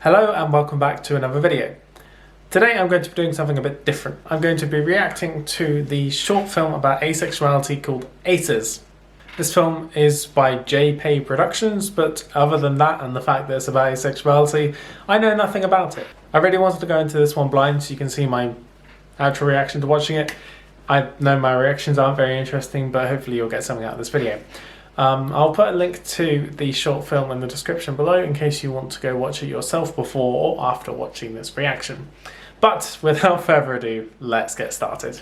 Hello and welcome back to another video. Today I'm going to be doing something a bit different. I'm going to be reacting to the short film about asexuality called Aces. This film is by JPay Productions, but other than that and the fact that it's about asexuality, I know nothing about it. I really wanted to go into this one blind so you can see my actual reaction to watching it. I know my reactions aren't very interesting, but hopefully you'll get something out of this video. I'll put a link to the short film in the description below in case you want to go watch it yourself before or after watching this reaction. But without further ado, let's get started.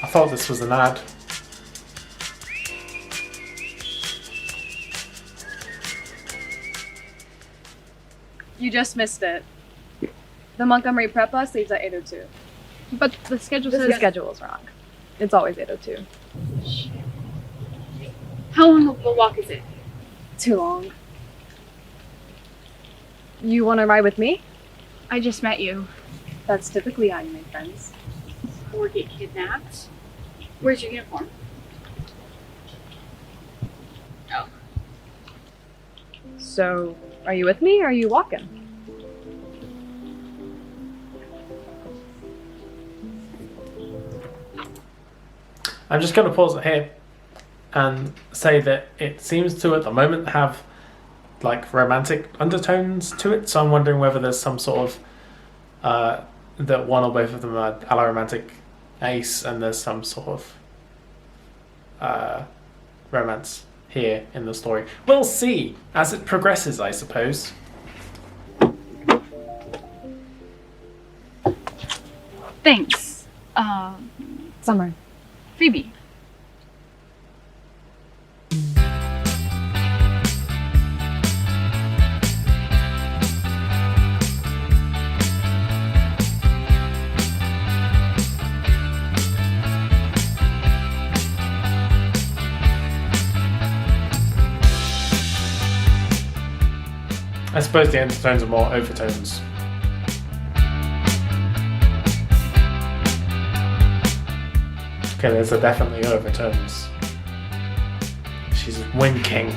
I thought this was an ad. You just missed it. The Montgomery prep bus leaves at 8:02. But the schedule The says schedule is wrong. It's always 8:02. How long of a walk is it? Too long. You want to ride with me? I just met you. That's typically how you make friends. Or get kidnapped. Where's your uniform? Oh. So, are you with me or are you walking? I'm just going to pause it here and say that it seems to at the moment have like romantic undertones to it, so I'm wondering whether there's some sort of that one or both of them are allo-romantic ace and there's some sort of romance here in the story. We'll see as it progresses, I suppose. Thanks. Summer. Phoebe. I suppose the undertones are more overtones. Okay, there's definitely overtones. She's winking.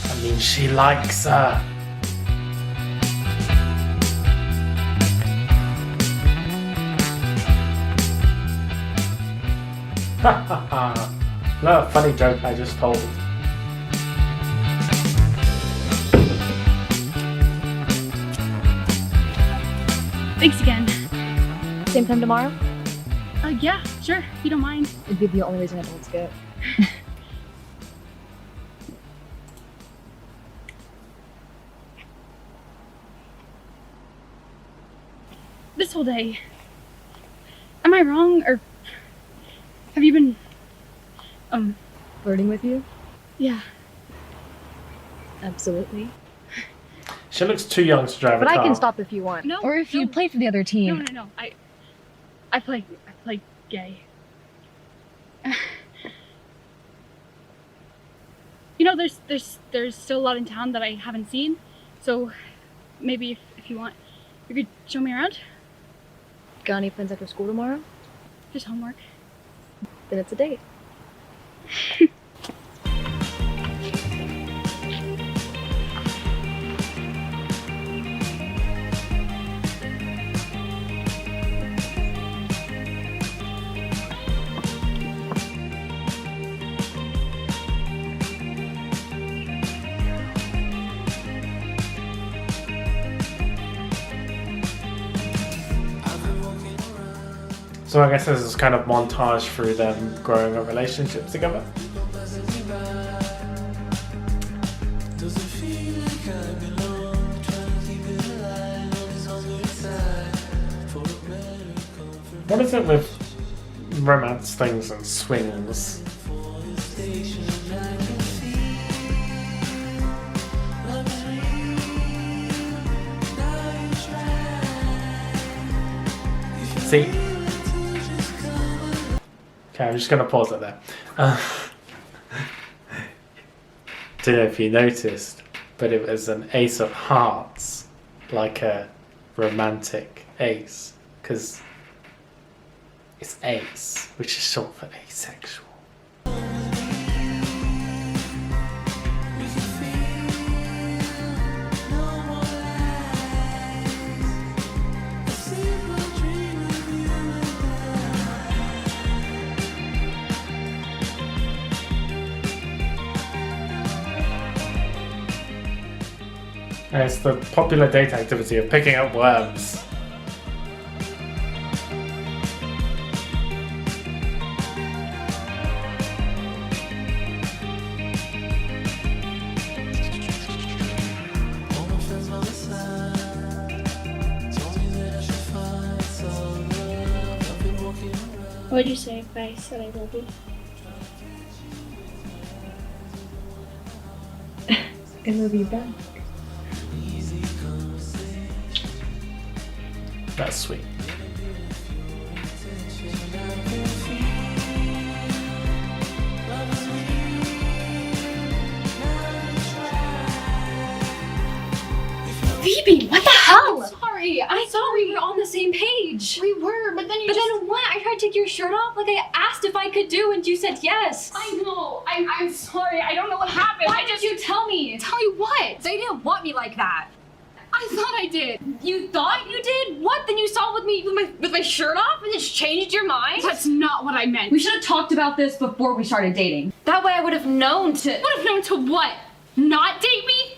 I mean, she likes her. Ha ha ha. No, a funny joke I just told. Thanks again. Same time tomorrow? Yeah, sure, if you don't mind. It'd be the only reason I don't skip. This whole day. Am I wrong, or have you been, Flirting with you? yeah. Absolutely. She looks too young to drive a But car. I can stop if you want. No. Or if no. you play for the other team. No. I play gay. You know, there's still a lot in town that I haven't seen, so maybe if you want, you could show me around. Got any plans after school tomorrow? Just homework. Then it's a date. So I guess this is kind of montage through them growing a relationship together. What is it with romance things and swings? See? Okay, I'm just going to pause it there. Don't know if you noticed, but it was an ace of hearts, like a romantic ace, because it's ace, which is short for asexual. And it's the popular date activity of picking up worms. What would you say if I said I love you? I love you back. That's sweet. Phoebe, what the hell? Sorry, I thought we were on the same page. We were, but then you But then what? I tried to take your shirt off like I asked if I could do and you said yes. I know. I'm sorry. I don't know what happened. Why did you tell me? Tell you what? They didn't want me like that. I thought I did. You thought you did? What? Then you saw with me with my shirt off and just changed your mind? That's not what I meant. We should have talked about this before we started dating. That way I would have known to. Would have known to what? Not date me?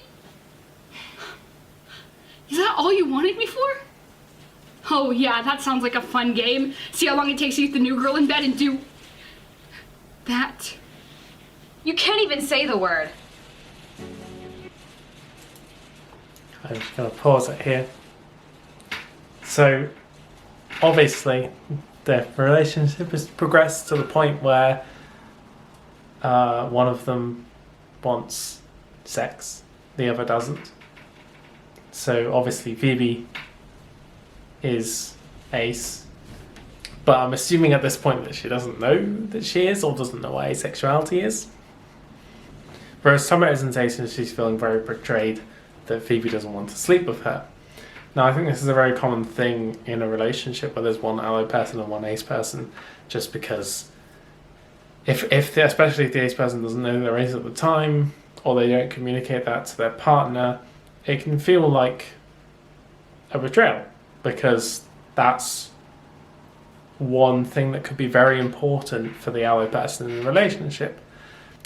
Is that all you wanted me for? Oh yeah, that sounds like a fun game. See how long it takes to get the new girl in bed and do that. You can't even say the word. I'm just going to pause it here. So, obviously, the relationship has progressed to the point where one of them wants sex, the other doesn't. So, obviously, Phoebe is ace. But I'm assuming at this point that she doesn't know that she is, or doesn't know what asexuality is. Whereas Summer isn't ace and she's feeling very betrayed that Phoebe doesn't want to sleep with her. Now, I think this is a very common thing in a relationship where there's one allo person and one ace person, just because especially if the ace person doesn't know they're ace at the time, or they don't communicate that to their partner, it can feel like a betrayal, because that's one thing that could be very important for the allo person in the relationship.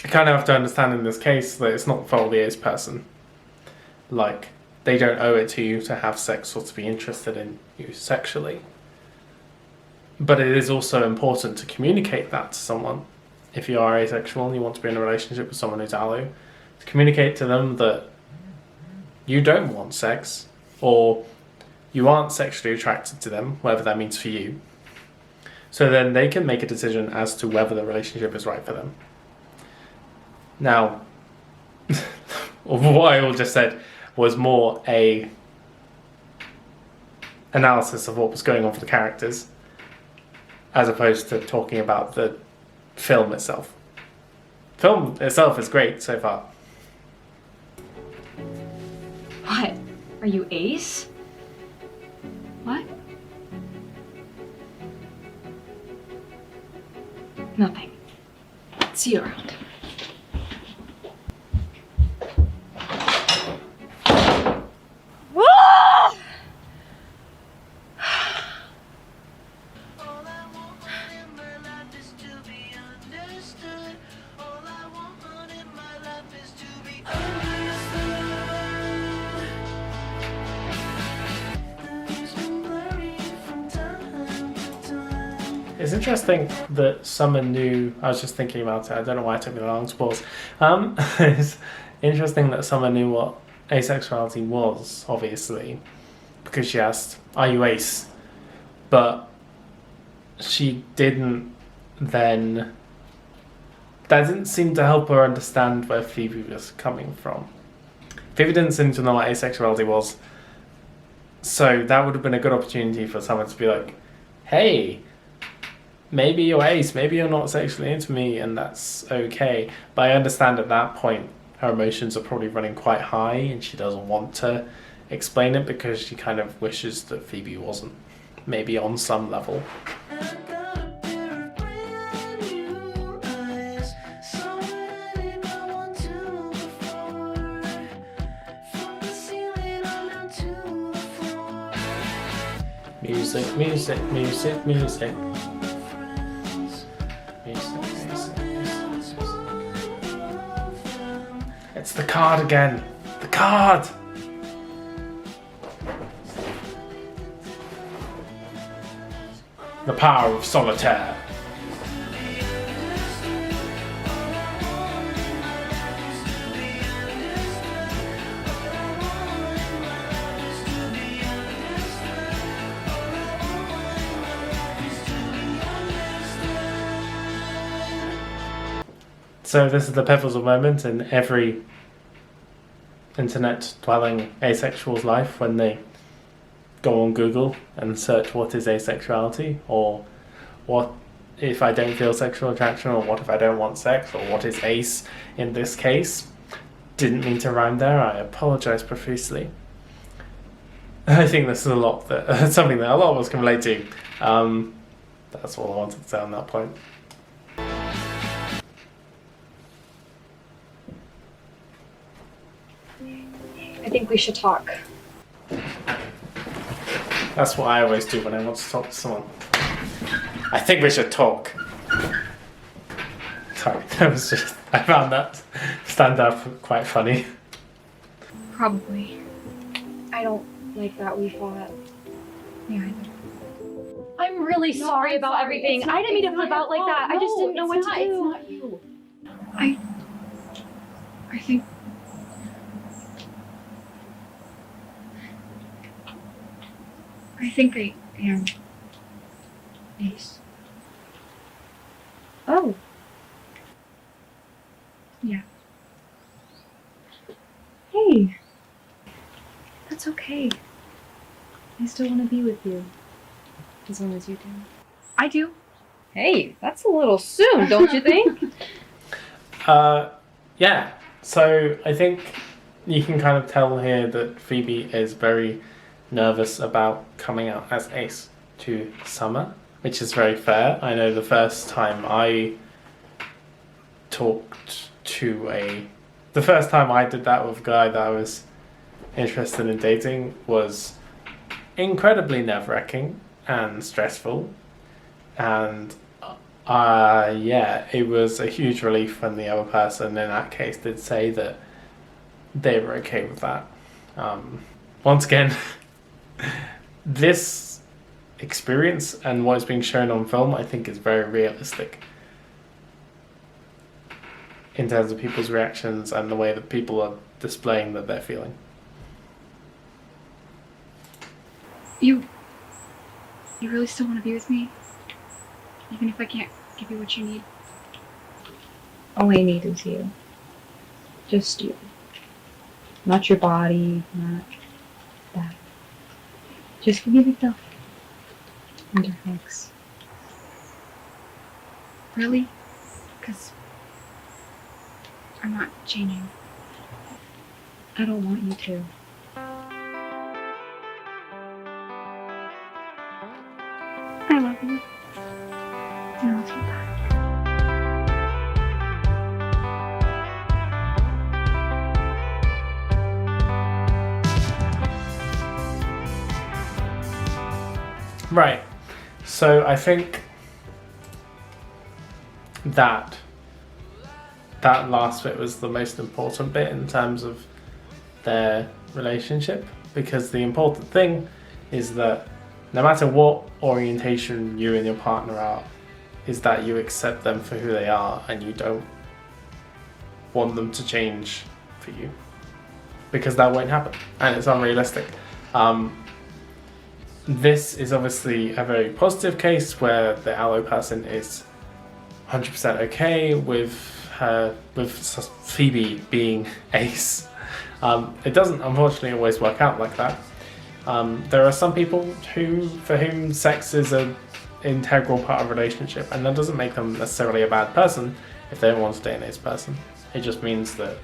You kind of have to understand in this case that it's not the fault of the ace person. Like, they don't owe it to you to have sex or to be interested in you sexually. But it is also important to communicate that to someone. If you are asexual and you want to be in a relationship with someone who's allo, to communicate to them that you don't want sex, or you aren't sexually attracted to them, whatever that means for you. So then they can make a decision as to whether the relationship is right for them. Now, what I all just said was more a analysis of what was going on for the characters, as opposed to talking about the film itself. Film itself is great so far. What? Are you ace? What? Nothing. See you around. It's interesting that Summer knew. I was just thinking about it. I don't know why it took me that long to pause. It's interesting that Summer knew what asexuality was, obviously, because she asked, "Are you ace?" But she didn't then. That didn't seem to help her understand where Phoebe was coming from. Phoebe didn't seem to know what asexuality was, so that would have been a good opportunity for someone to be like, "Hey, maybe you're ace, maybe you're not sexually into me, and that's okay." But I understand at that point her emotions are probably running quite high and she doesn't want to explain it because she kind of wishes that Phoebe wasn't, maybe on some level. Music, music, music, music. It's the card again. The card! The power of solitaire. So this is the pivotal moment in every internet-dwelling asexual's life when they go on Google and search what is asexuality, or what if I don't feel sexual attraction, or what if I don't want sex, or what is ace in this case. Didn't mean to rhyme there, I apologise profusely. I think this is a lot that something that a lot of us can relate to. That's all I wanted to say on that point. I think we should talk. That's what I always do when I want to talk to someone. I think we should talk. Sorry, I found that stand up quite funny. Probably. I don't like that we fought. Yeah, I do. I'm really sorry about everything. I didn't mean to flip out like that. I just didn't know what to do. It's not you. I think I am ace. Oh. Yeah. Hey. That's okay. I still want to be with you. As long as you do. I do. Hey, that's a little soon, don't you think? Yeah. So I think you can kind of tell here that Phoebe is very nervous about coming out as ace to Summer, which is very fair. I know the first time I did that with a guy that I was interested in dating was incredibly nerve-wracking and stressful, and yeah, it was a huge relief when the other person in that case did say that they were okay with that. Once again, this experience and what is being shown on film, I think, is very realistic in terms of people's reactions and the way that people are displaying that they're feeling. You really still want to be with me? Even if I can't give you what you need? All I need is you. Just you. Not your body, not that. Just give me the feel. And your hugs. Really? Because I'm not changing. I don't want you to. I love you. And I'll take that. Right. So I think that last bit was the most important bit in terms of their relationship, because the important thing is that no matter what orientation you and your partner are, is that you accept them for who they are and you don't want them to change for you, because that won't happen and it's unrealistic. This is obviously a very positive case where the allo person is 100% okay with Phoebe being ace. It doesn't unfortunately always work out like that. There are some people for whom sex is an integral part of a relationship, and that doesn't make them necessarily a bad person if they don't want to date an ace person. It just means that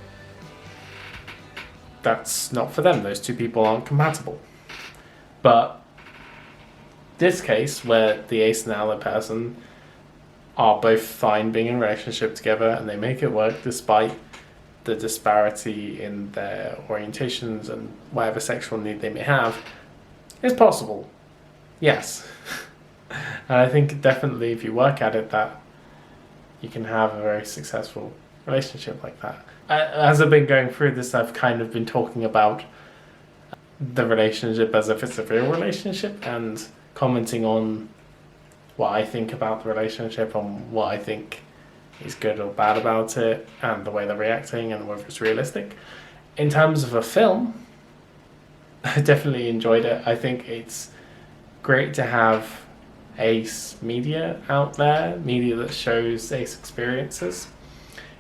that's not for them. Those two people aren't compatible. But this case, where the ace and allo person are both fine being in a relationship together and they make it work despite the disparity in their orientations and whatever sexual need they may have, is possible. Yes. And I think definitely if you work at it, that you can have a very successful relationship like that. As I've been going through this, I've kind of been talking about the relationship as if it's a real relationship and commenting on what I think about the relationship and what I think is good or bad about it, and the way they're reacting and whether it's realistic. In terms of a film, I definitely enjoyed it. I think it's great to have ace media out there, media that shows ace experiences.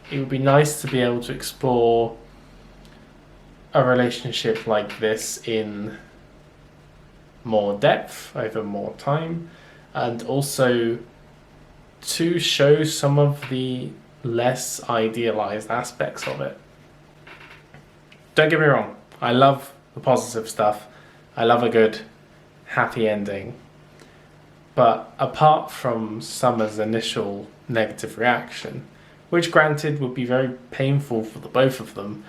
It would be nice to be able to explore a relationship like this in more depth over more time, and also to show some of the less idealized aspects of it. Don't get me wrong, I love the positive stuff. I love a good happy ending. But apart from Summer's initial negative reaction, which granted would be very painful for the both of them,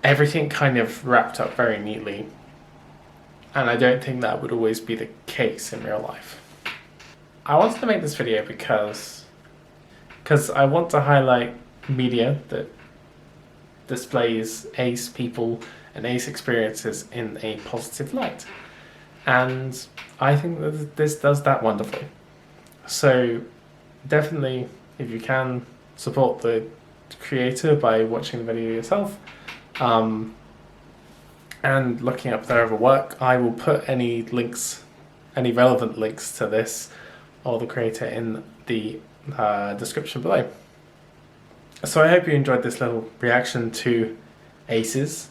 everything kind of wrapped up very neatly. And I don't think that would always be the case in real life. I wanted to make this video because I want to highlight media that displays ace people and ace experiences in a positive light. And I think that this does that wonderfully. So definitely, if you can, support the creator by watching the video yourself and looking up their other work. I will put any links, any relevant links to this or the creator in the description below. So I hope you enjoyed this little reaction to Aces.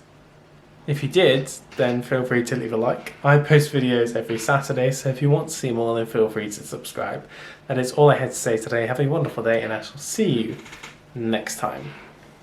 If you did, then feel free to leave a like. I post videos every Saturday, so if you want to see more, then feel free to subscribe. That is all I had to say today. Have a wonderful day, and I shall see you next time.